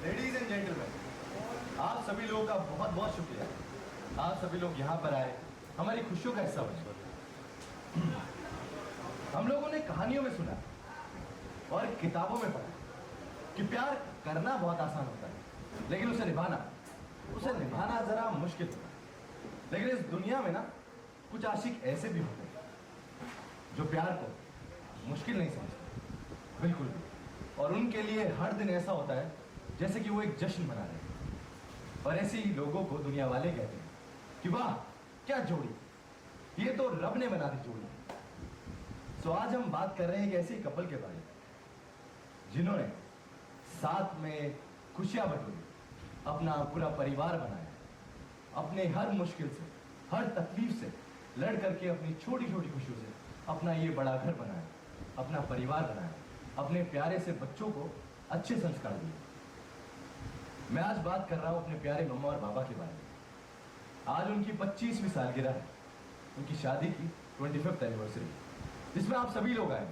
Ladies and gentleman, आप सभी लोगों का बहुत बहुत शुक्रिया। आप सभी लोग यहाँ पर आए, हमारी खुशियों का हिस्सा बने। हम लोगों ने कहानियों में सुना और किताबों में पढ़ा कि प्यार करना बहुत आसान होता है, लेकिन उसे निभाना जरा मुश्किल होता है। लेकिन इस दुनिया में ना कुछ आशिक ऐसे भी होते हैं जो प्यार को मुश्किल नहीं समझते, बिल्कुल भी। और उनके लिए हर दिन ऐसा होता है जैसे कि वो एक जश्न मना रहे हैं। और ऐसे ही लोगों को दुनिया वाले कहते हैं कि वाह क्या जोड़ी, ये तो रब ने बना दी जोड़ी। तो आज हम बात कर रहे हैं एक ऐसे कपल के बारे में जिन्होंने साथ में खुशियां बटोरी, अपना पूरा परिवार बनाया, अपने हर मुश्किल से, हर तकलीफ से लड़ करके अपनी छोटी छोटी खुशियों से अपना ये बड़ा घर बनाया, अपना परिवार बनाया, अपने प्यारे से बच्चों को अच्छे संस्कार दिए। मैं आज बात कर रहा हूं अपने प्यारे मम्मा और बाबा के बारे में। आज उनकी 25वीं सालगिरह है, उनकी शादी की 25th एनिवर्सरी, जिसमें आप सभी लोग आए।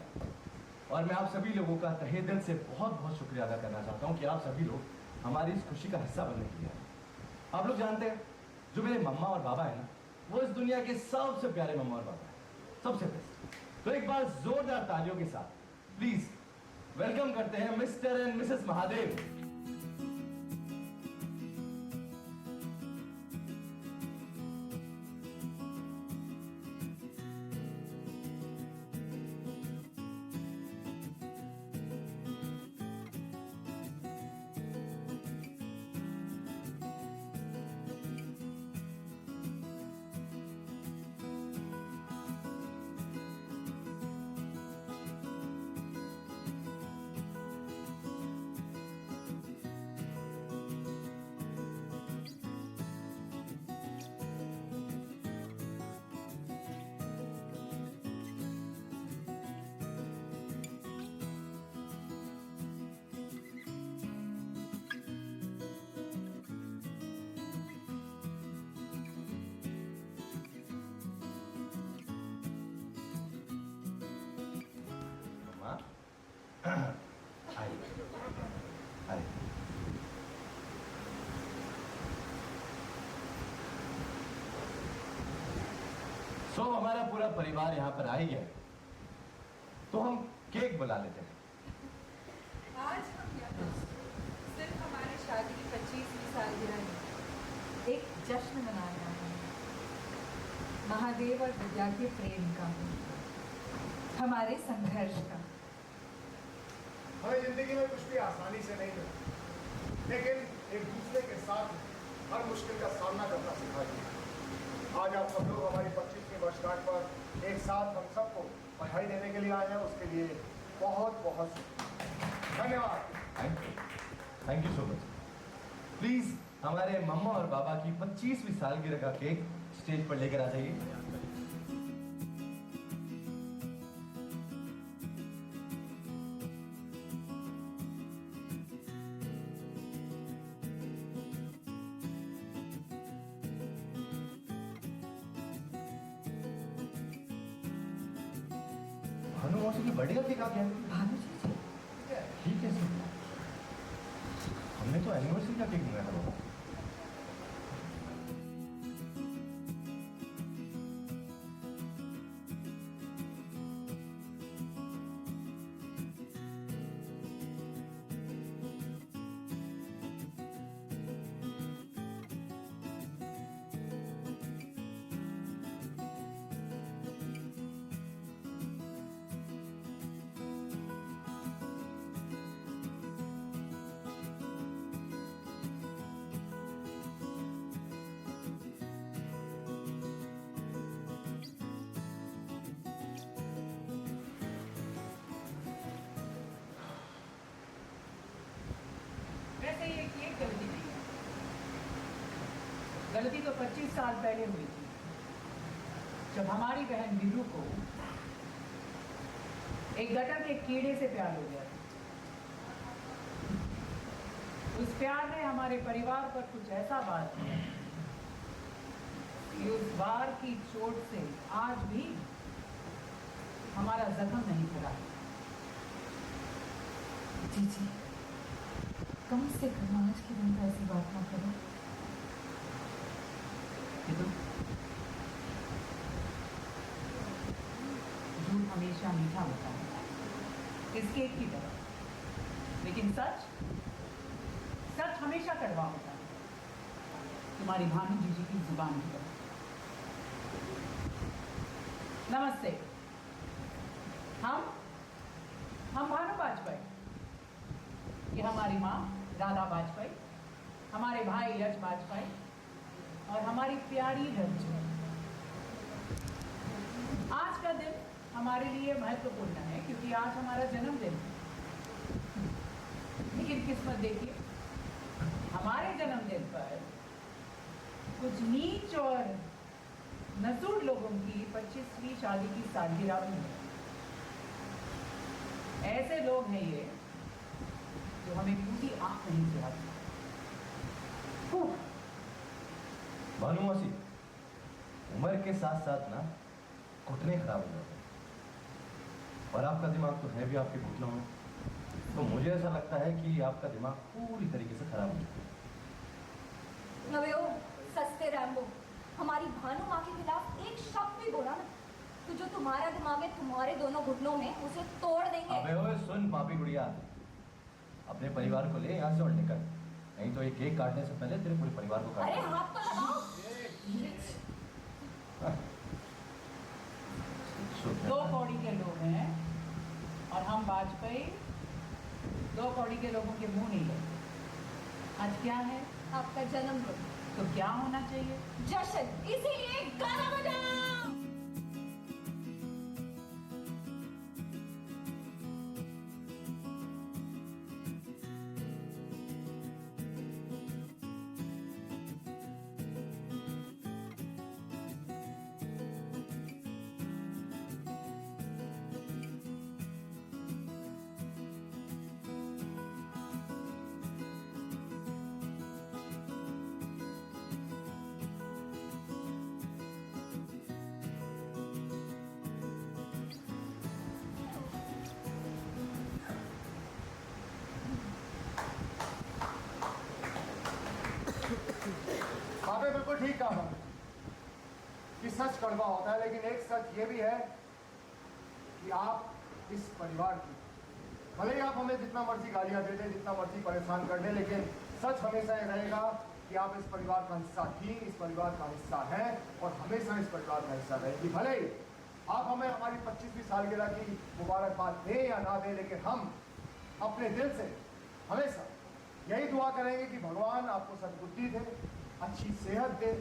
और मैं आप सभी लोगों का तहे दिल से बहुत बहुत शुक्रिया अदा करना चाहता हूं कि आप सभी लोग हमारी इस खुशी का हिस्सा बनने के लिए आए। आप लोग जानते हैं, जो मेरे मम्मा और बाबा है ना, वो इस दुनिया के सबसे प्यारे मम्मा और बाबा है, सबसे बेस्ट। तो एक बार जोरदार तालियों के साथ प्लीज वेलकम करते हैं मिस्टर एंड मिसेस महादेव। तो हमारा पूरा परिवार यहाँ पर आ ही गया, तो हम केक बुला लेते हैं। आज हम यहाँ सिर्फ हमारी शादी की 25वीं सालगिरह है, एक जश्न मना रहे हैं, महादेव और विद्या के प्रेम का, हमारे संघर्ष का। हमें जिंदगी में कुछ भी आसानी से नहीं मिला, लेकिन एक दूसरे के साथ हर मुश्किल का सामना करना सिखा दिया। आज आप सब लोग हमारी 25वीं वर्षगांठ पर एक साथ हम सबको बधाई देने के लिए आए हैं, उसके लिए बहुत बहुत धन्यवाद। Thank you so much. Please हमारे मम्मा और बाबा की 25वीं सालगिरह का केक स्टेज पर लेकर आ जाइए। भानु मौसी की बर्थडे का केक आ गया। भानु जी ठीक है सर, हमने तो एनिवर्सरी का केक मंगाया था बाबा। गलती तो 25 साल पहले हुई थी, जब हमारी बहन वीरू को एक गटर के कीड़े से प्यार हो गया था। उस प्यार ने हमारे परिवार पर कुछ ऐसा वार किया कि उस वार की चोट से आज भी हमारा जख्म नहीं भरा। जीजी, कम से कम आज के दिन तो ऐसी बात ना करो। झूठ हमेशा मीठा होता है, इस केक की तरह, लेकिन सच हमेशा कड़वा होता है, तुम्हारी भानु जीजी की जुबान की तरह। नमस्ते, हम भानु वाजपेयी, ये हमारी माँ राधा वाजपेयी, हमारे भाई यश वाजपेयी और हमारी प्यारी रंजू। आज का दिन हमारे लिए महत्वपूर्ण है क्योंकि आज हमारा जन्मदिन है। लेकिन किस्मत देखिए, हमारे जन्मदिन पर कुछ नीच और नसूर लोगों की 25वीं शादी की सालगिरह भी है। ऐसे लोग हैं ये जो हमें पूरी आंख नहीं दिखाते। भानु मौसी, उम्र के साथ साथ ना घुटने खराब हो जाते हैं और आपका दिमाग तो है भी आपके घुटनों में, तो मुझे ऐसा लगता है कि आपका दिमाग पूरी तरीके से खराब हो चुका है। अबे ओ सस्ते रैम्बो, हमारी भानु माँ के खिलाफ एक शब्द भी बोला ना तो जो तुम्हारा दिमाग है तुम्हारे दोनों घुटनों में उसे तोड़ देंगे। अबे ओए सुन पापी गुड़िया, अपने परिवार को ले यहाँ से और निकल, नहीं तो ये केक काटने से पहले तेरे पूरे परिवार को काट अरे देंगे। हाथ तो लगाओ। दो कौड़ी के लोग हैं और हम वाजपेयी दो कौड़ी के लोगों के मुंह नहीं लगते। आज क्या है? आपका जन्मदिन, तो क्या होना चाहिए? जश्न, इसीलिए गाना बजाओ। आपने बिल्कुल ठीक कहा कि सच कड़वा होता है, लेकिन एक सच ये भी है कि आप इस परिवार की, भले ही आप हमें जितना मर्जी गालियां दे दें, जितना मर्जी परेशान कर दें, लेकिन सच हमेशा ये रहेगा कि आप इस परिवार का हिस्सा थी, इस परिवार का हिस्सा है और हमेशा इस परिवार का हिस्सा रहेगी। भले ही आप हमें हमारी 25वीं सालगिरह की मुबारकबाद दें या ना दें, लेकिन हम अपने दिल से हमेशा यही दुआ करेंगे कि भगवान आपको सद्बुद्धि दे, अच्छी सेहत दे,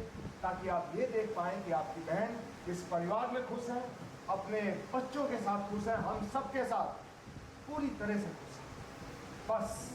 ताकि आप ये देख पाएँ कि आपकी बहन इस परिवार में खुश है, अपने बच्चों के साथ खुश है, हम सबके साथ पूरी तरह से खुश है। बस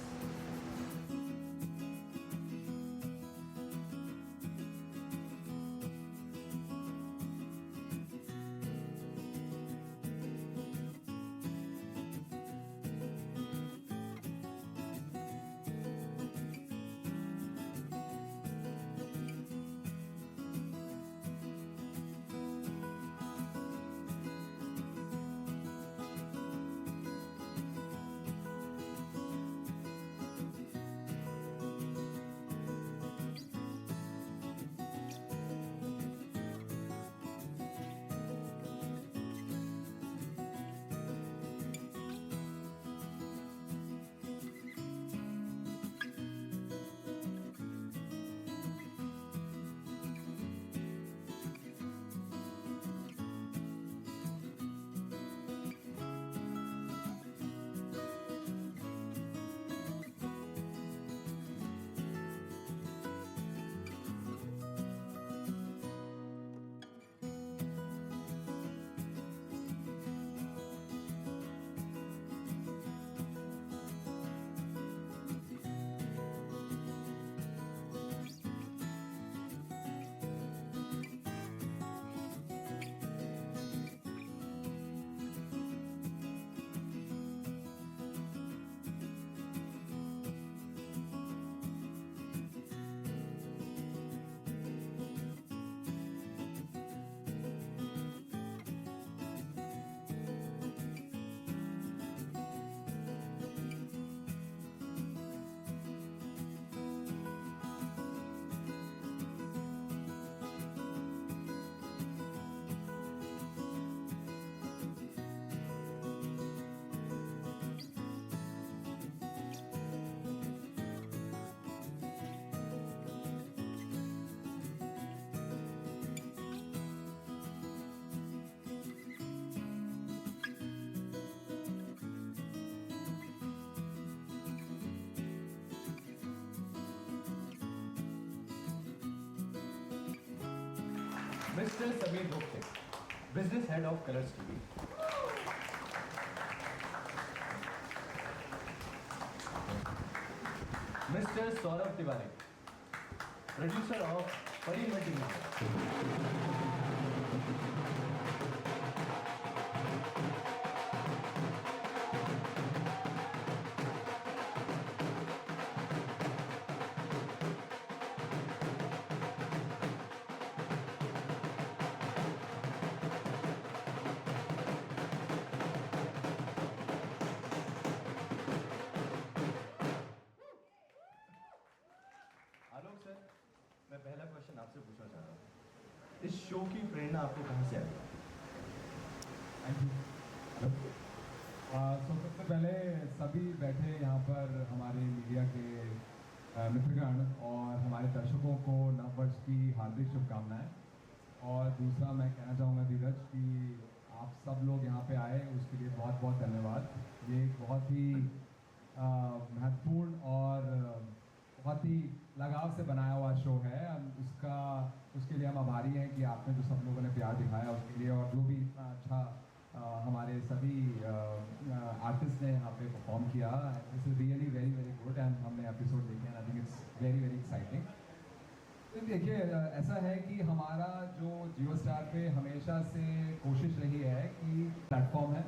Mr. Sameer Gupte, Business Head of Colors TV. Mr. Saurabh Tiwari, Producer of Pari Multimedia. Alok sir, मैं पहला क्वेश्चन आपसे पूछना चाह रहा हूँ, इस शो की प्रेरणा आपको कहाँ से आई? Thank you. सबसे पहले सभी बैठे यहाँ पर हमारे मीडिया के मित्रगण और हमारे दर्शकों को नववर्ष की हार्दिक शुभकामनाएं। और दूसरा मैं कहना चाहूँगा धीरज कि आप सब लोग यहाँ पे आए उसके लिए बहुत बहुत धन्यवाद। ये एक बहुत ही महत्वपूर्ण और बहुत ही लगाव से बनाया हुआ शो है। उसके लिए हम आभारी हैं कि आपने जो सब लोगों ने प्यार दिखाया उसके लिए, और जो भी इतना अच्छा हमारे सभी आर्टिस्ट ने यहाँ पे परफॉर्म किया। This is really very very good and हमने एपिसोड देखे हैं, I think it's very very exciting. तो देखिए ऐसा है कि हमारा जो जियो स्टार पे हमेशा से कोशिश रही है कि प्लेटफॉर्म है,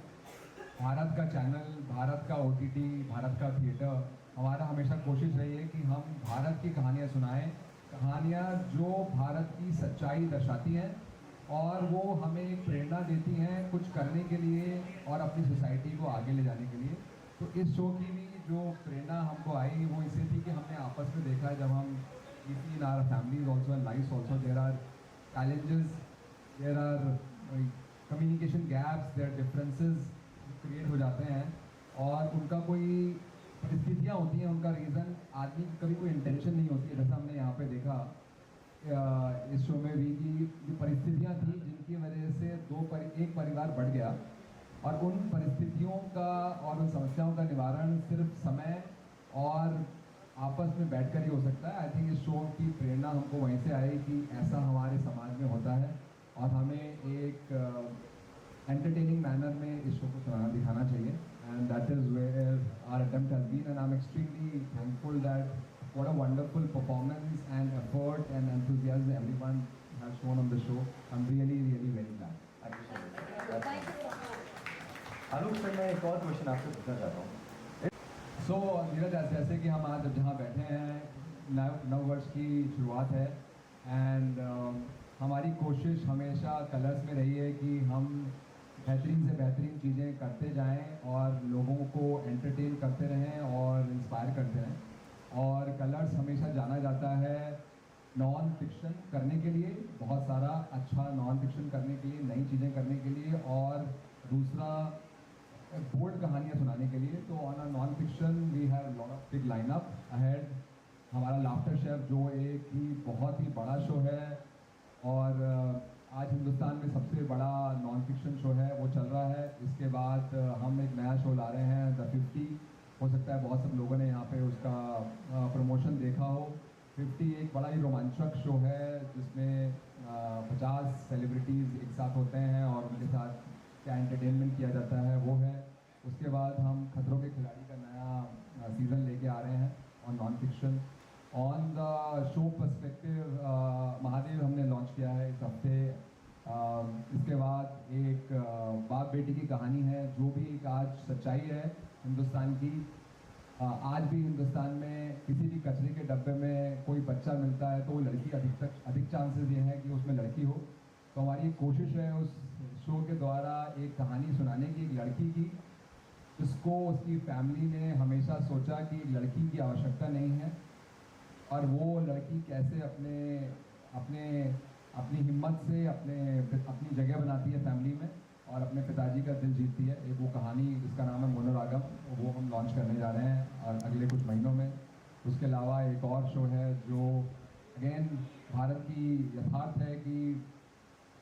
भारत का चैनल, भारत का OTT, भारत का थिएटर, हमारा हमेशा कोशिश रही है कि हम भारत की कहानियाँ सुनाएं, कहानियाँ जो भारत की सच्चाई दर्शाती हैं और वो हमें एक प्रेरणा देती हैं कुछ करने के लिए और अपनी सोसाइटी को आगे ले जाने के लिए। तो इस शो की भी जो प्रेरणा हमको आई वो इससे थी कि हमने आपस में देखा है, जब हम in our families also and life also there are challenges, there are communication gaps, there differences create हो जाते हैं और उनका कोई परिस्थितियाँ होती हैं, उनका रीज़न आदमी की कभी कोई इंटेंशन नहीं होती है। जैसा हमने यहाँ पे देखा इस शो में भी कि जो परिस्थितियाँ थी जिनकी वजह से एक परिवार बढ़ गया और उन परिस्थितियों का और उन समस्याओं का निवारण सिर्फ समय और आपस में बैठकर ही हो सकता है। आई थिंक इस शो की प्रेरणा हमको वहीं से आई कि ऐसा हमारे समाज में होता है और हमें एक एंटरटेनिंग मैनर में इस शो को दिखाना चाहिए। And that is where our attempt has been, and I'm extremely thankful that what a wonderful performance and effort and enthusiasm everyone has shown on the show. I'm really really very glad. Thank you so much. Thank you so much. Alok sir, मैं एक और question आपसे पूछना चाहता हूँ। So Neeraj, जैसे कि हम आज जहाँ बैठे हैं नव वर्ष की शुरुआत है एंड हमारी कोशिश हमेशा कलर्स में रही है कि हम बेहतरीन से बेहतरीन चीज़ें करते जाएं और लोगों को एंटरटेन करते रहें और इंस्पायर करते रहें। और कलर्स हमेशा जाना जाता है नॉन फिक्शन करने के लिए, बहुत सारा अच्छा नॉन फिक्शन करने के लिए, नई चीज़ें करने के लिए, और दूसरा बोल्ड कहानियाँ सुनाने के लिए। तो on a non fiction we have lot of big lineup ahead. हमारा लाफ्टर शेफ जो एक ही बहुत ही बड़ा शो है और आज हिंदुस्तान में सबसे बड़ा नॉन फिक्शन शो है वो चल रहा है। इसके बाद हम एक नया शो ला रहे हैं द 50। हो सकता है बहुत सब लोगों ने यहाँ पे उसका प्रमोशन देखा हो। 50 एक बड़ा ही रोमांचक शो है जिसमें 50 सेलिब्रिटीज़ एक साथ होते हैं और उनके साथ क्या एंटरटेनमेंट किया जाता है वो है। उसके बाद हम खतरों के खिलाड़ी का नया सीज़न लेके आ रहे हैं और non fiction. On the show perspective Mahadev हमने लॉन्च किया है इस हफ्ते। इसके बाद एक बाप बेटी की कहानी है जो भी एक आज सच्चाई है हिंदुस्तान की। आज भी हिंदुस्तान में किसी भी कचरे के डब्बे में कोई बच्चा मिलता है तो वो लड़की अधिक चांसेस ये हैं कि उसमें लड़की हो। तो हमारी कोशिश है उस शो के द्वारा एक कहानी सुनाने की, एक लड़की की जिसको उसकी फैमिली ने हमेशा सोचा कि लड़की की आवश्यकता नहीं है और वो लड़की कैसे अपनी हिम्मत से अपनी जगह बनाती है फैमिली में और अपने पिताजी का दिल जीतती है। एक वो कहानी जिसका नाम है मोनोरागम, वो हम लॉन्च करने जा रहे हैं और अगले कुछ महीनों में। उसके अलावा एक और शो है जो अगेन भारत की यथार्थ है कि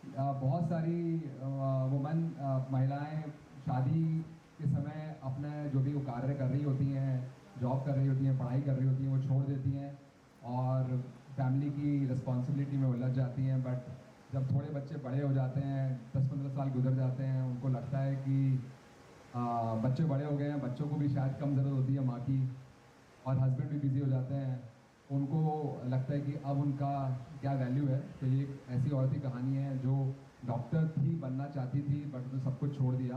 बहुत सारी महिलाएं शादी के समय अपने जो भी वो कार्य कर रही होती हैं, जॉब कर रही होती हैं, पढ़ाई कर रही होती हैं, वो छोड़ देती हैं और फैमिली की रिस्पॉन्सिबिलिटी में उलझ जाती हैं। बट जब थोड़े बच्चे बड़े हो जाते हैं, 10-15 साल गुजर जाते हैं, उनको लगता है कि बच्चे बड़े हो गए हैं, बच्चों को भी शायद कम ज़रूरत होती है माँ की, और हस्बैंड भी बिज़ी हो जाते हैं, उनको लगता है कि अब उनका क्या वैल्यू है। तो ये एक ऐसी औरत की कहानी है जो डॉक्टर थी, बनना चाहती थी, बट उसने सब कुछ छोड़ दिया,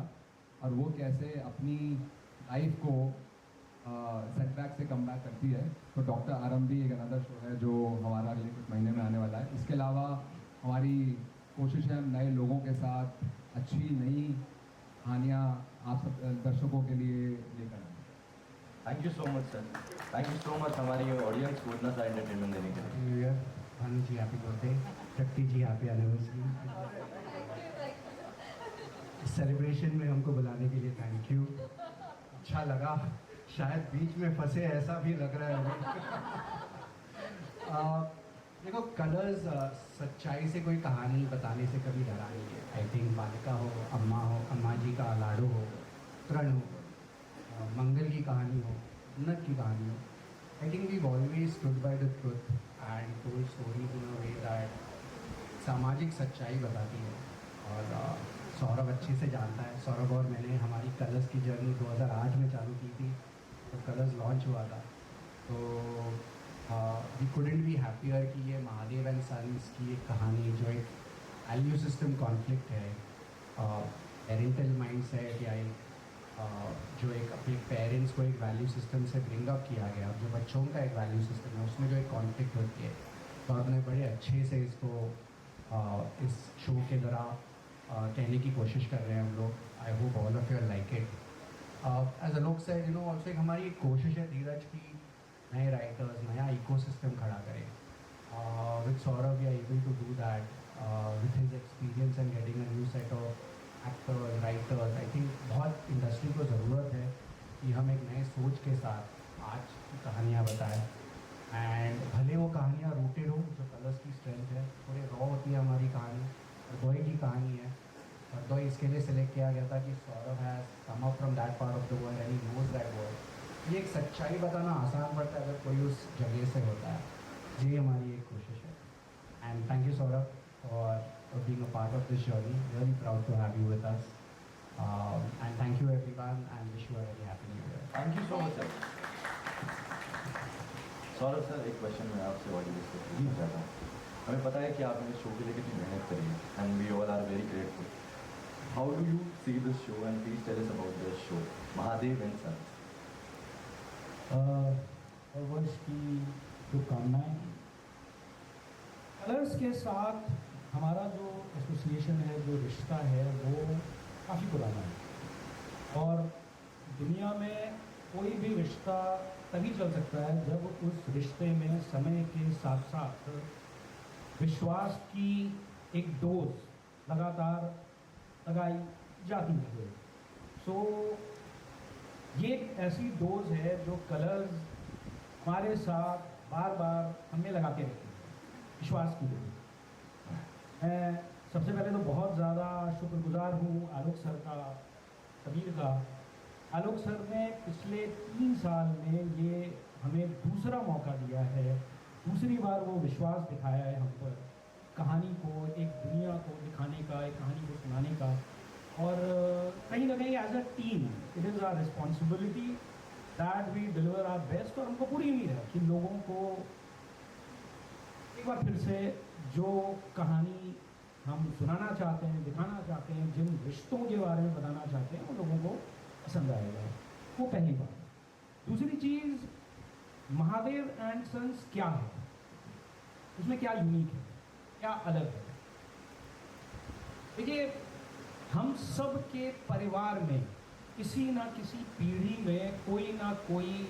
और वो कैसे अपनी लाइफ को सेटबैक से कम बैक करती है। तो डॉक्टर आरंभी एक अनदर शो है जो हमारा अगले कुछ महीने में आने वाला है। इसके अलावा हमारी कोशिश है नए लोगों के साथ अच्छी नई कहानियाँ आप सब दर्शकों के लिए लेकर आएँ। Thank you so much sir, thank you so much हमारी ऑडियंस को इतना सा एंटरटेनमेंट देने के लिए। न्यू ईयर, भानु जी हैप्पी बर्थडे, शक्ति जी हैप्पी एनिवर्सरी। सेलिब्रेशन में हमको बुलाने के लिए थैंक यू, अच्छा लगा। शायद बीच में फंसे ऐसा भी लग रहा है हमें। देखो कलर्स सच्चाई से कोई कहानी बताने से कभी डरा नहीं है। आई थिंक बालिका हो, अम्मा जी का लाडो हो, तरण हो, मंगल की कहानी हो, उन्नत की कहानी हो, I think we always stood by the truth and told stories in a way that सामाजिक सच्चाई बताती है। और सौरभ अच्छे से जानता है, सौरभ और मैंने हमारी कलर्स की जर्नी 2008 में चालू की थी, तो कलर्स लॉन्च हुआ था। तो वी कुडंट बी हैप्पियर कि ये महादेव एंड सन्स की एक कहानी जो एक वैल्यू सिस्टम कॉन्फ्लिक्ट है, पेरेंटल माइंडसेट या एक जो एक अपने पेरेंट्स को एक वैल्यू सिस्टम से ब्रिंग अप किया गया, जो बच्चों का एक वैल्यू सिस्टम है, उसमें जो एक कॉन्फ्लिक्ट होती है। तो आपने बड़े अच्छे से इसको इस शो के दौरान कहने की कोशिश कर रहे हैं हम लोग। I hope all of you like it. As Anok said, you know, also एक हमारी एक कोशिश है धीरज की नए राइटर्स, नया इकोसिस्टम खड़ा करें। With Saurabh we are able to do that with his experience and getting a new set of actors, writers. I think बहुत इंडस्ट्री को ज़रूरत है कि हम एक नए सोच के साथ आज की कहानियाँ बताएं, एंड भले वो कहानियाँ रूटेड हो, जो कलर्स की स्ट्रेंथ है, थोड़े रॉ होती है हमारी कहानी। हरदोई की कहानी है, हरदोई इसके लिए सिलेक्ट किया गया था कि Saurabh has come up from that part of the world and he knows that world. ये एक सच्चाई बताना आसान पड़ता है अगर कोई उस जगह से होता है। ये हमारी एक कोशिश है। And thank you Saurabh for being a part of this journey, really proud to have you with us. And thank you everyone and wish you a very happy new year. Thank you so much sir. Saurabh sir, एक question मैं आपसे audience से पूछना चाहता हूँ। हमें पता है कि आपने इस शो के लिए कितनी मेहनत करी है and we all are very grateful. How do you see this show and please tell us about this show Mahadev and sons. और वर्ष की शुभकामनाएं। कलर्स के साथ हमारा जो एसोसिएशन है, जो रिश्ता है, वो काफ़ी पुराना है, और दुनिया में कोई भी रिश्ता तभी चल सकता है जब उस रिश्ते में समय के साथ साथ विश्वास की एक डोज लगातार लगाई जाती है। सो ये एक ऐसी डोज है जो कलर्स हमारे साथ बार बार हमें लगाते रहते हैं, विश्वास की डोज। मैं सबसे पहले तो बहुत ज़्यादा शुक्रगुजार हूँ आलोक सर का, कबीर का। आलोक सर ने पिछले 3 साल में ये हमें दूसरा मौका दिया है, दूसरी बार वो विश्वास दिखाया है हम पर, कहानी को, एक दुनिया को दिखाने का, एक कहानी को सुनाने का। और कहीं ना कहीं as a team it is our responsibility that we deliver our best. और हमको पूरी उम्मीद है कि लोगों को एक बार फिर से जो कहानी हम सुनाना चाहते हैं, दिखाना चाहते हैं, जिन रिश्तों के बारे में बताना चाहते हैं, वो लोगों को पसंद आएगा। वो पहली बात। दूसरी चीज़, महादेव एंड सन्स क्या है, उसमें क्या यूनिक है, क्या अलग है। देखिए, हम सब के परिवार में किसी ना किसी पीढ़ी में कोई ना कोई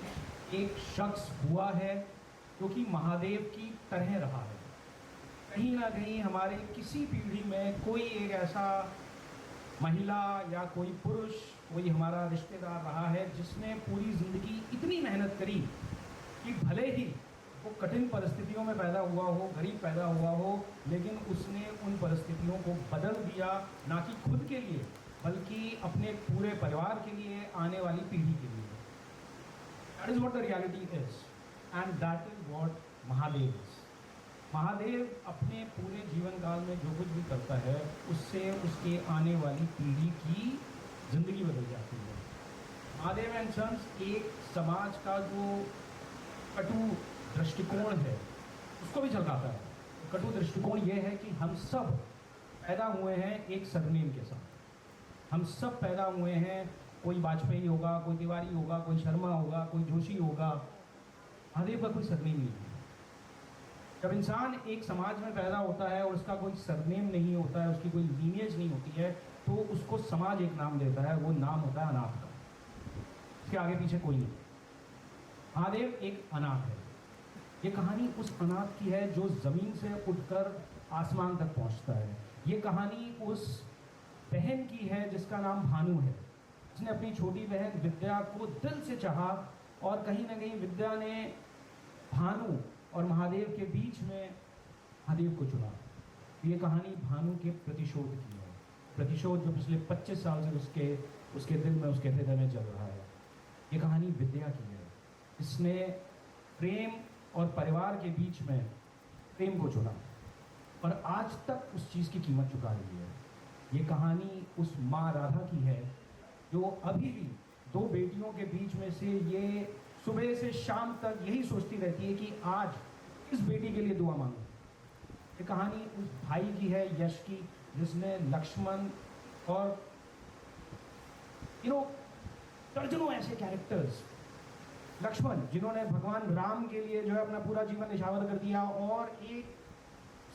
एक शख्स हुआ है जो कि महादेव की तरह रहा है। कहीं ना कहीं हमारे किसी पीढ़ी में कोई एक ऐसा महिला या कोई पुरुष, कोई हमारा रिश्तेदार रहा है जिसने पूरी ज़िंदगी इतनी मेहनत करी कि भले ही वो कठिन परिस्थितियों में पैदा हुआ हो, गरीब पैदा हुआ हो, लेकिन उसने उन परिस्थितियों को बदल दिया, ना कि खुद के लिए बल्कि अपने पूरे परिवार के लिए, आने वाली पीढ़ी के लिए। That is what the reality is and that is what Mahadev is. Mahadev अपने पूरे जीवन काल में जो कुछ भी करता है उससे उसके आने वाली पीढ़ी की जिंदगी बदल जाती है। महादेव एंड सन्स एक समाज का जो कटु दृष्टिकोण है उसको भी झलकाता है। कटु दृष्टिकोण ये है कि हम सब पैदा हुए हैं एक सरनेम के साथ। हम सब पैदा हुए हैं, कोई वाजपेयी होगा, कोई तिवारी होगा, कोई शर्मा होगा, कोई जोशी होगा। महादेव का कोई सरनेम नहीं है। जब इंसान एक समाज में पैदा होता है और उसका कोई सरनेम नहीं होता है, उसकी कोई लीनियज नहीं होती है, तो उसको समाज एक नाम देता है, वो नाम होता है अनाथ का। उसके आगे पीछे कोई नहीं। महादेव एक अनाथ है। ये कहानी उस अनाथ की है जो जमीन से उठकर आसमान तक पहुंचता है। ये कहानी उस बहन की है जिसका नाम भानु है, जिसने अपनी छोटी बहन विद्या को दिल से चाहा और कहीं ना कहीं विद्या ने भानु और महादेव के बीच में महादेव को चुना। ये कहानी भानु के प्रतिशोध की है। प्रतिशोध जो पिछले 25 साल से उसके दिल में, उसके हृदय में चल रहा है। ये कहानी विद्या की है। इसने प्रेम और परिवार के बीच में प्रेम को चुना और आज तक उस चीज़ की कीमत चुका रही है। ये कहानी उस माँ राधा की है जो अभी भी दो बेटियों के बीच में से ये सुबह से शाम तक यही सोचती रहती है कि आज इस बेटी के लिए दुआ मांगो। ये कहानी उस भाई की है, यश की, जिसने लक्ष्मण और दर्जनों ऐसे कैरेक्टर्स, लक्ष्मण जिन्होंने भगवान राम के लिए जो है अपना पूरा जीवन निछावर कर दिया और एक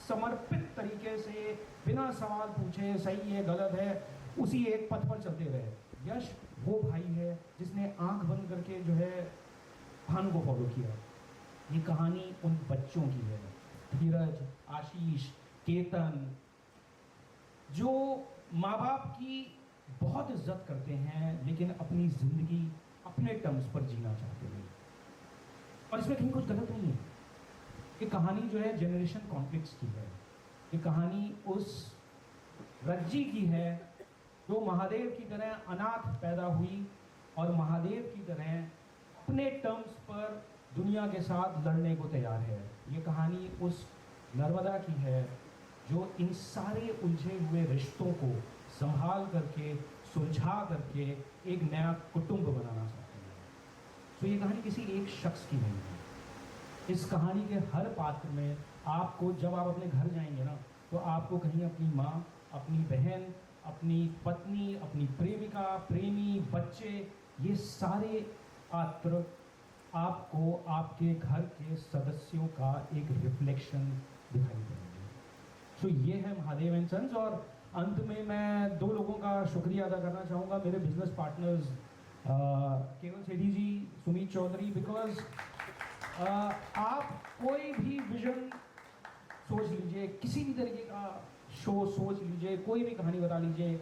समर्पित तरीके से बिना सवाल पूछे सही है गलत है उसी एक पथ पर चलते रहे। यश वो भाई है जिसने आंख बंद करके जो है भानु को फॉलो किया। ये कहानी उन बच्चों की है, धीरज, आशीष, केतन, जो माँ बाप की बहुत इज्जत करते हैं लेकिन अपनी जिंदगी अपने टर्म्स पर जीना चाहते हैं। और इसमें कहीं कुछ गलत नहीं है। ये कहानी जो है जनरेशन कॉन्फ्लिक्ट्स की है। ये कहानी उस रज्जी की है जो महादेव की तरह अनाथ पैदा हुई और महादेव की तरह अपने टर्म्स पर दुनिया के साथ लड़ने को तैयार है। ये कहानी उस नर्मदा की है जो इन सारे उलझे हुए रिश्तों को संभाल करके, सुलझा करके एक नया कुटुंब बनाना चाहती है। तो ये कहानी किसी एक शख्स की नहीं है। इस कहानी के हर पात्र में आपको, जब आप अपने घर जाएंगे ना, तो आपको कहीं अपनी माँ, अपनी बहन, अपनी पत्नी, अपनी प्रेमिका, प्रेमी, बच्चे, ये सारे पात्र आपको आपके घर के सदस्यों का एक रिफ्लेक्शन दिखाई देंगे। तो ये है महादेव एंड सन्स। और अंत में मैं दो लोगों का शुक्रिया अदा करना चाहूँगा, मेरे बिजनेस पार्टनर्स केवल सेठी जी, सुमित चौधरी, बिकॉज आप कोई भी विजन सोच लीजिए, किसी भी तरीके का शो सोच लीजिए, कोई भी कहानी बता लीजिए,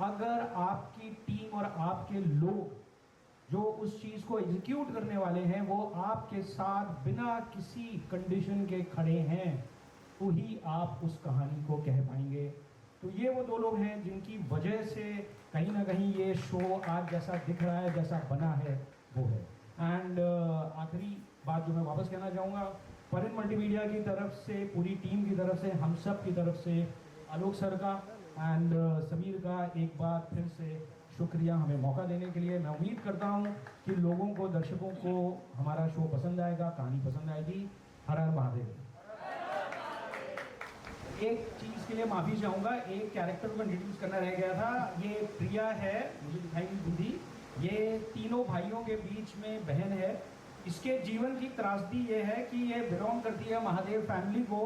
अगर आपकी टीम और आपके लोग जो उस चीज़ को एग्जीक्यूट करने वाले हैं वो आपके साथ बिना किसी कंडीशन के खड़े हैं तो ही आप उस कहानी को कह पाएंगे। तो ये वो दो लोग हैं जिनकी वजह से कहीं ना कहीं ये शो आज जैसा दिख रहा है, जैसा बना है, वो है। एंड आखिरी बात जो मैं वापस कहना चाहूँगा, परिन मल्टीमीडिया की तरफ से, पूरी टीम की तरफ से, हम सब की तरफ से आलोक सर का एंड समीर का एक बार फिर से शुक्रिया हमें मौका देने के लिए। मैं उम्मीद करता हूँ कि लोगों को, दर्शकों को हमारा शो पसंद आएगा, कहानी पसंद आएगी। हर हर महादेव। एक चीज़ के लिए माफ़ी चाहूँगा, एक कैरेक्टर को इंट्रोड्यूस करना रह गया था। ये प्रिया है, मुझे दिखाई नहीं दूंगी, ये तीनों भाइयों के बीच में बहन है। इसके जीवन की त्रासदी ये है कि ये बिलोंग करती है महादेव फैमिली को,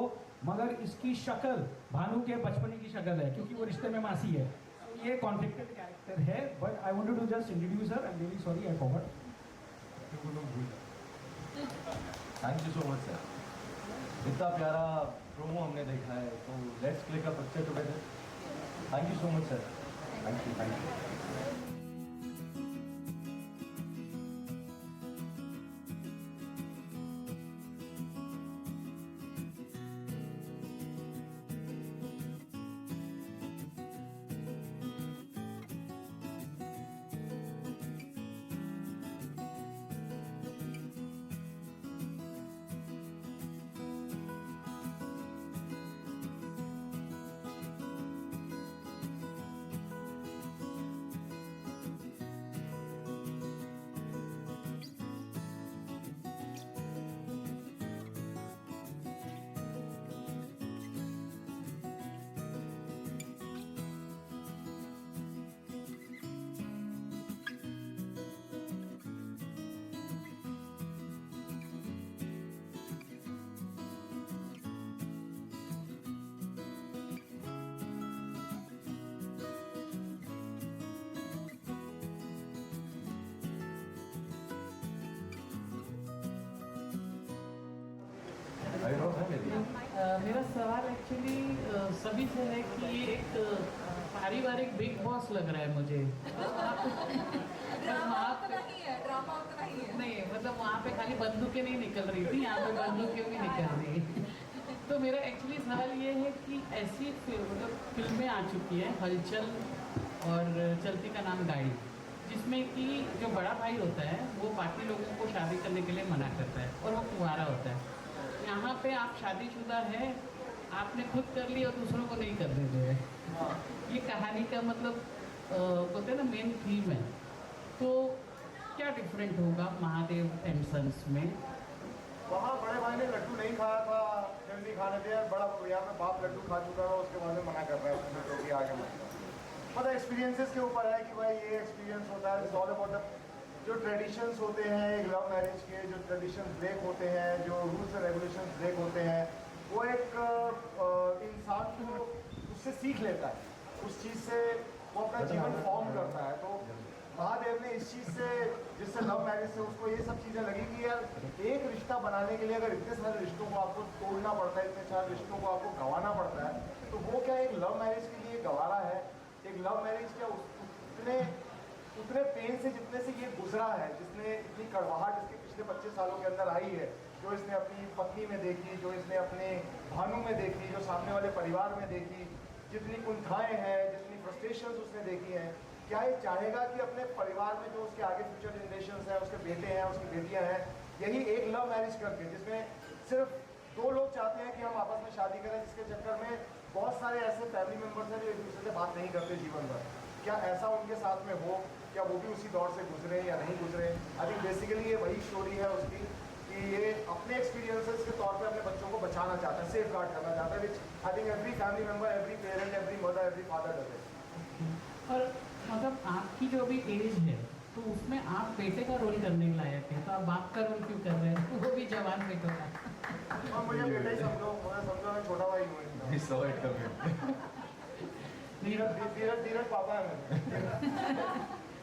मगर इसकी शक्ल भानु के बचपन की शक्ल है क्योंकि वो रिश्ते में मासी है। ये कॉन्फ्लिक्टेड कैरेक्टर है, but I wanted to just introduce her. I am really sorry, I forgot. Thank you so much sir. इतना प्यारा प्रोमो हमने देखा है, तो let's click a picture together. Thank you so much sir. Thank you, thank you. Actually सभी से है कि ये एक पारिवारिक बिग बॉस लग रहा है मुझे। ड्रामा उतना ही है, ड्रामा उतना ही है। नहीं मतलब वहाँ पे खाली बंदूकें नहीं निकल रही थी, यहाँ पे बंदूकें भी निकल रही। तो मेरा एक्चुअली सवाल ये है कि ऐसी मतलब फिल्में आ चुकी हैं, हलचल और चलती का नाम गाड़ी, जिसमें कि जो बड़ा भाई होता है वो बाकी लोगों को शादी करने के लिए मना करता है और वो कुंवारा होता है। यहाँ पे आप शादीशुदा है, आपने खुद कर ली और दूसरों को नहीं करने दिए। ये कहानी का मतलब बोलते हैं ना मेन थीम है। तो क्या डिफरेंट होगा महादेव एंड सन्स में? वहाँ बड़े भाई ने लड्डू नहीं खाया था, फिर नहीं खाने दिया। बड़ा यहाँ पे बाप लड्डू खा चुका है, उसके बाद में मना कर रहा है अपने बेटों की आगे मतलब एक्सपीरियंसेस के ऊपर है कि भाई ये एक्सपीरियंस होता है। ऑल अबाउट जो ट्रेडिशंस होते हैं एक लव मैरिज के, जो ट्रेडिशंस ब्रेक होते हैं, जो रूल्स एंड रेगुलेशंस ब्रेक होते हैं, वो एक इंसान को उससे सीख लेता है, उस चीज़ से वो अपना जीवन फॉर्म करता है। तो महादेव ने इस चीज़ से, जिससे लव मैरिज से उसको ये सब चीज़ें लगी कि यार एक रिश्ता बनाने के लिए अगर इतने सारे रिश्तों को आपको तोड़ना पड़ता है, इतने सारे रिश्तों को आपको गंवाना पड़ता है, तो वो क्या एक लव मैरिज के लिए गंवारा है? एक लव मैरिज क्या उतने पेन से जितने से ये गुजरा है, जिसने इतनी कड़वाहट इसके पिछले 25 सालों के अंदर आई है, जो इसने अपनी पत्नी में देखी, जो इसने अपने भानु में देखी, जो सामने वाले परिवार में देखी, जितनी कुंठाएं हैं, जितनी फ्रस्ट्रेशंस उसने देखी हैं, क्या ये चाहेगा कि अपने परिवार में जो उसके आगे फ्यूचर जनरेशंस हैं, उसके बेटे हैं, उसकी बेटियां हैं, यही एक लव मैरिज करके, जिसमें सिर्फ 2 लोग चाहते हैं कि हम आपस में शादी करें, जिसके चक्कर में बहुत सारे ऐसे फैमिली मेम्बर्स हैं जो एक दूसरे से बात नहीं करते जीवन भर, क्या ऐसा उनके साथ में हो? क्या वो भी उसी दौर से गुजरे या नहीं गुजरे? आई थिंक बेसिकली ये वही स्टोरी है उसकी कि ये अपने एक्सपीरियंसेस के तौर पे अपने बच्चों को बचाना चाहता है, सेफ गार्ड करना चाहता है, which I think every family member, every parent, every mother, every father does it. और मतलब आपकी जो अभी एज है तो उसमें आप बेटे का रोल करने के लायक है, तो आप बाप का रोल क्यों कर रहे हैं? वो भी जवान बेटों का। और मुझे बेटा ही समझो, मुझे समझो मैं छोटा भाई हूँ। We saw it coming. धीरज पापा है मेरे।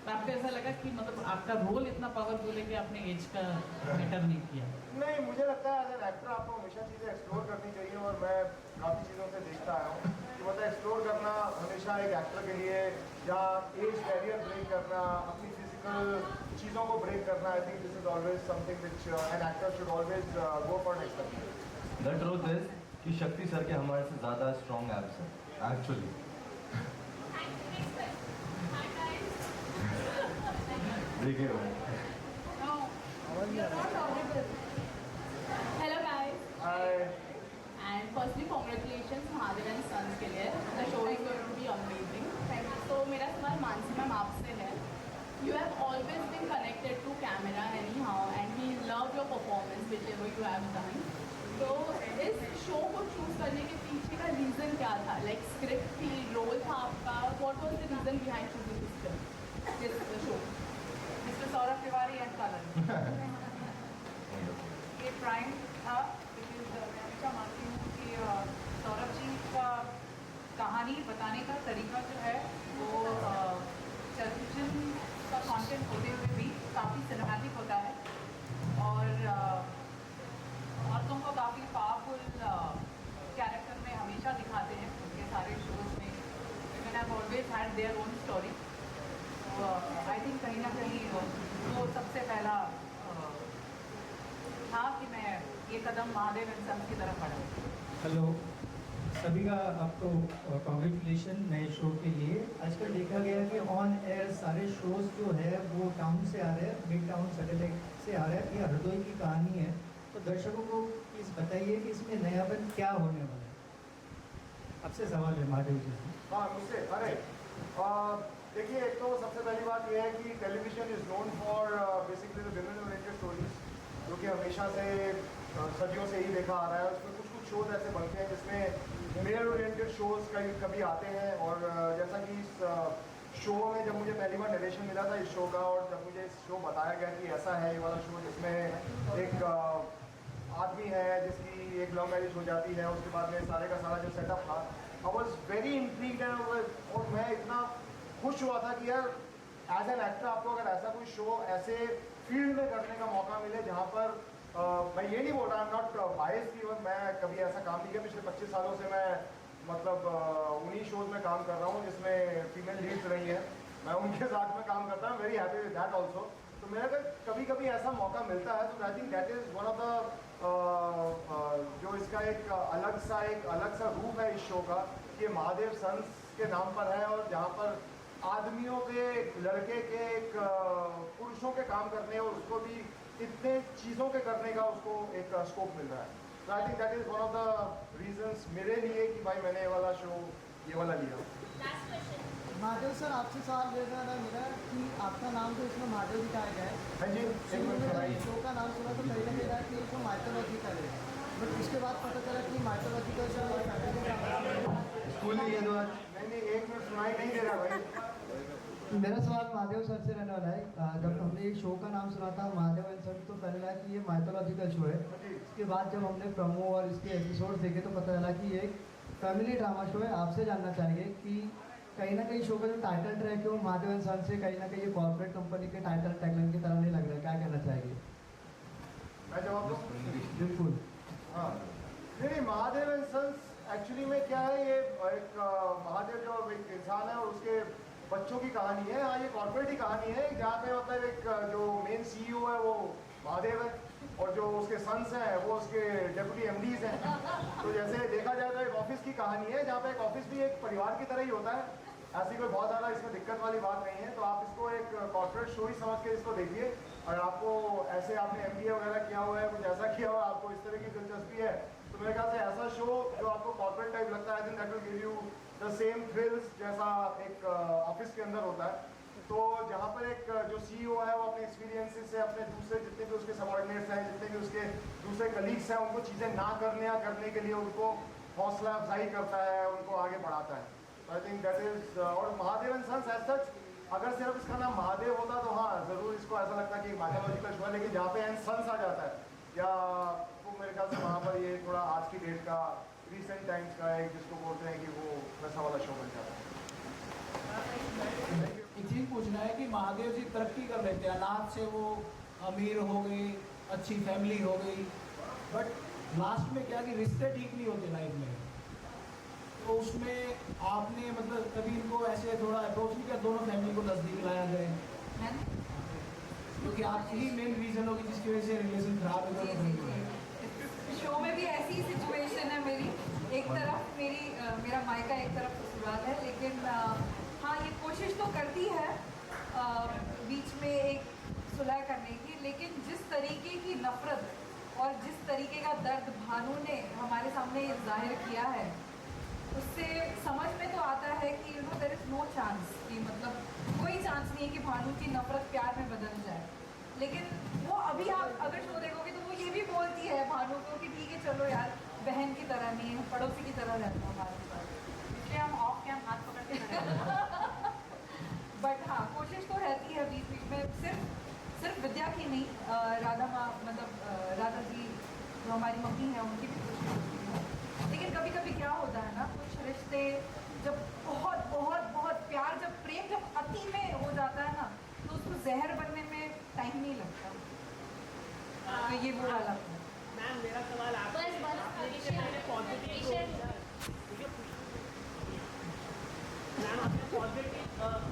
तो आपको ऐसा लगा कि मतलब आपका रोल इतना पावरफुल है कि आपने एज का मैटर नहीं किया? नहीं, मुझे लगता है एज एन एक्टर आपको हमेशा चीज़ें एक्सप्लोर करनी चाहिए, और मैं काफ़ी चीज़ों से देखता आया हूँ कि मतलब एक्सप्लोर करना हमेशा एक एक्टर के लिए, जहाँ एज बैरियर ब्रेक करना, अपनी फिजिकल चीज़ों को ब्रेक करना, I think this is always something which an actor should always go for next level. The truth is कि शक्ति सर के हमारे से ज़्यादा स्ट्रॉन्ग एब्स हैं एक्चुअली। देखिए hello guys hi. And firstly congratulations Mahadev and sons के लिए, the show is going to be amazing. Thank you. तो मेरा सवाल मानसी मैम आपसे है, you have always been connected to camera any how and we love your performance whichever you have done. तो इस show को चूज करने के पीछे का रीज़न क्या था? लाइक स्क्रिप्ट थी, रोल था आपका, what was the reason behind choosing this show? Mister Saurabh Tiwari and kiln. ये प्राइम था, बिकॉज मैं हमेशा मानती हूँ कि सौरभ जी का कहानी बताने का तरीका जो है वो टेलीविजन का कंटेंट होते हुए भी काफ़ी सिनेमैटिक होता है, और औरतों को काफ़ी पावरफुल कैरेक्टर में हमेशा दिखाते हैं उनके सारे शोज में। Women have always had their own story. I think कहीं ना कहीं वो सबसे पहला था कि मैं ये कदम महादेव एंड सन्स की तरफ बढ़ा। हेलो सभी का आपको कॉन्ग्रेचुलेशन नए शो के लिए। आजकल देखा गया है कि ऑन एयर सारे शोज जो है वो टाउन से आ रहे हैं, बिग टाउन सैटेलाइट से आ रहा है। ये हृदय की कहानी है, तो दर्शकों को प्लीज़ बताइए कि इसमें नयापन क्या होने वाला है। आपसे सवाल है महादेव जी से। हाँ मुझसे, अरे देखिए, एक तो सबसे पहली बात यह है कि television is known for basically the women oriented stories, जो कि हमेशा से सदियों से ही देखा आ रहा है। उसमें कुछ कुछ शोज ऐसे बनते हैं जिसमें मेल ओरिएंटेड शोज कभी आते हैं, और जैसा कि इस शो में जब मुझे पहली बार नरेशन मिला था इस शो का, और जब मुझे इस शो बताया गया कि ऐसा है ये वाला शो जिसमें एक आदमी है जिसकी एक लव मैरिज हो जाती है, उसके बाद में सारे का सारा जो सेटअप था, आई वॉज वेरी इंट्रीग्ड, और मैं इतना खुश हुआ था कि यार एज एन एक्टर आपको अगर ऐसा कोई शो ऐसे फील्ड में करने का मौका मिले जहाँ पर मैं ये नहीं बोल रहा, आई एम नॉट बायस की मैं कभी ऐसा काम नहीं किया। पिछले 25 सालों से मैं मतलब उन्हीं शोज में काम कर रहा हूँ जिसमें फीमेल लीड्स रही हैं, मैं उनके साथ में काम करता हूँ, very happy with that also. तो मेरा अगर कभी कभी ऐसा मौका मिलता है तो I think that is one of the जो इसका एक अलग सा रूप है इस शो का, ये महादेव सन्स के नाम पर है और जहाँ पर आदमियों के, लड़के के, एक पुरुषों के काम करने और उसको भी इतने चीज़ों के करने का उसको एक स्कोप मिल रहा है। तो I think that is one of the reasons मेरे लिए कि भाई मैंने ये वाला शो, ये वाला लिया। महादेव सर, आपसे सवाल लेना था मेरा कि आपका नाम तो इसमें महादेव दिखाया गया है। हाँ जी, एक मिनट सुनाइए। शो का नाम सुना तो पहले मेरा कि ये शो माइथोलॉजिकल है, बट उसके बाद पता चला कि माइथोलॉजिकल शो और फैमिली का स्कूल में ये तो नहीं, एक मिनट सुनाई नहीं दे रहा भाई। मेरा सवाल महादेव सर से रहने वाला है। जब हमने ये शो का नाम सुना था महादेव एंड सर, तो पहले लगा कि ये माइथोलॉजिकल शो है। इसके बाद जब हमने प्रोमो और इसके एपिसोड देखे तो पता चला कि ये एक फैमिली ड्रामा शो है। आपसे जानना चाहेंगे कि कहीं ना कहीं शो का जो टाइटल ट्रैक है वो महादेव एंड सन से कहीं ना कहीं ये कॉर्पोरेट कंपनी के टाइटल टैगलाइन की तरह नहीं लग रहा है, क्या कहना चाहेंगे? मैं जवाब दूँ? बिल्कुल। हाँ, नहीं, महादेव एंड सन्स एक्चुअली में क्या है, ये एक महादेव जो एक इंसान है और उसके बच्चों की कहानी है। हाँ, ये कॉर्पोरेट की कहानी है जहाँ पे मतलब एक जो मेन CEO है वो महादेव है और जो उसके सन्स हैं वो उसके डेप्यूटी MDs हैं। तो जैसे देखा जाए तो एक ऑफिस की कहानी है जहाँ पे एक ऑफिस भी एक परिवार की तरह ही होता है। ऐसी कोई बहुत ज़्यादा इसमें दिक्कत वाली बात नहीं है। तो आप इसको एक कॉर्पोरेट शो ही समझ के इसको देखिए। और आपको ऐसे आपने MBA वगैरह किया हुआ है, कुछ ऐसा किया हुआ है, आपको इस तरह की दिलचस्पी है, तो मेरे ख्याल से ऐसा शो जो आपको कॉर्पोरेट टाइप लगता है, I think that will give you the same thrills जैसा एक ऑफिस के अंदर होता है। तो जहाँ पर एक जो CEO है वो अपने एक्सपीरियंसेस से अपने दूसरे जितने भी उसके सबॉर्डिनेट्स हैं, जितने भी उसके दूसरे कलीग्स हैं, उनको चीज़ें ना करने या करने के लिए उनको हौसला अफजाई करता है, उनको आगे बढ़ाता है। तो आई थिंक दैट इज और Mahadev and sons as such, अगर सिर्फ इसका नाम महादेव होता तो हाँ ज़रूर इसको ऐसा लगता कि माइथोलॉजिकल शो है, लेकिन जहाँ पे एंड सन्स आ जाता है या तो मेरे ख्याल से वहाँ पर ये थोड़ा आज की डेट का, रिसेंट टाइम्स का एक जिसको बोलते हैं कि वो वैसा वाला शो बन जाता है। एक चीज़ पूछना है कि महादेव जी तरक्की कर लेते हैं, अनाथ से वो अमीर हो गई, अच्छी फैमिली हो गई, बट लास्ट में क्या कि रिश्ते ठीक नहीं होते लाइफ में। तो उसमें आपने मतलब कभी इनको ऐसे थोड़ा अप्रोच नहीं किया, दोनों फैमिली को नज़दीक लाया जाए? क्योंकि आपकी मेन रीज़न होगी जिसकी वजह से रिलेशन खराब हो गया। शो में भी ऐसी ही सिचुएशन है मेरी, एक तरफ मेरा मायका, एक तरफ ससुराल है, लेकिन हाँ ये कोशिश तो करती है बीच में एक सुलह करने की, लेकिन जिस तरीके की नफरत और जिस तरीके का दर्द भानु ने हमारे सामने जाहिर किया है, उससे समझ में तो आता है कि देयर इज़ नो चांस, कि मतलब कोई चांस नहीं है कि भानु की नफरत प्यार में बदल जाए। लेकिन वो अभी आप अगर शो देखोगे तो वो ये भी बोलती है भानु को कि ठीक है चलो यार, बहन की तरह नहीं है, पड़ोसी की तरह रहता हमारे साथ, इसलिए हम ऑफ कैम हाथ पकड़ के खड़े। बट हाँ कोशिश तो रहती है बीच बीच में, सिर्फ विद्या की नहीं, राधा माँ मतलब राधा जी जो हमारी मम्मी है उनकी भी कोशिश होती है। लेकिन कभी कभी क्या होता है ना, कुछ रिश्ते जब बहुत बहुत बहुत प्यार, जब प्रेम जब अति में हो जाता है ना, तो उसको जहर बनने में टाइम नहीं लगता। तो ये वो वाला मैम मेरा सवाल आपसे पॉजिटिव मैम आपने पॉजिटिव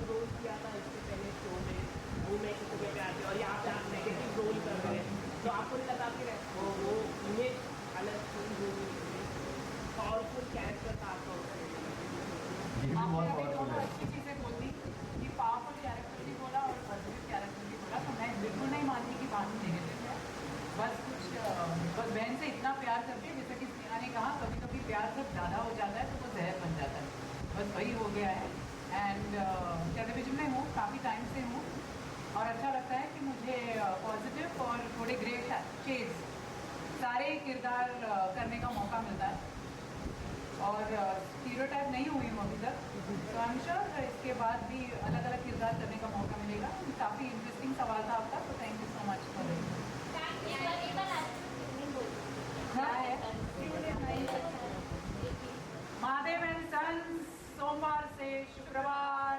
रोल किया था इससे पहले शो में, वो मैं किसी के प्यार से, और यहाँ पे आप नेगेटिव रोल कर रहे हैं, तो आपको नहीं लगा कि वो इमेज अलग पावरफुल कैरेक्टर था आपका उसमें? आपने दोनों अच्छी चीज़ें बोली कि पावरफुल कैरेक्टर भी बोला और पॉजिटिव कैरेक्टर भी बोला, तो मैं बिल्कुल नहीं मानती कि भानु नेगेटिव है। बस बहन से इतना प्यार करती है, जैसे कि स्नेहा ने कहा, कभी कभी प्यार जब ज़्यादा हो जाता है तो वो जहर बन जाता है, बस वही हो गया है। एंड टेलीविजन में हूँ, काफ़ी टाइम से हूँ, और अच्छा लगता है कि मुझे पॉजिटिव और थोड़े ग्रे शेड्स सारे किरदार करने का मौका मिलता है, और स्टीरियोटाइप नहीं हुई हूँ अभी तक। तो आई एम श्योर इसके बाद भी अलग अलग किरदार करने का मौका मिलेगा। काफ़ी इंटरेस्टिंग सवाल था आपका, तो thank you so much for it. Mahadev and sons सोमवार से शुक्रवार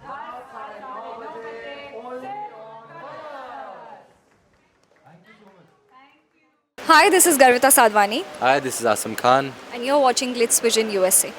रात 9:30 बजे। Thank you so much. Thank you. Hi, this is Garvita Sadhwani, Hi, this is Asam Khan. and you're watching Glitz Vision USA.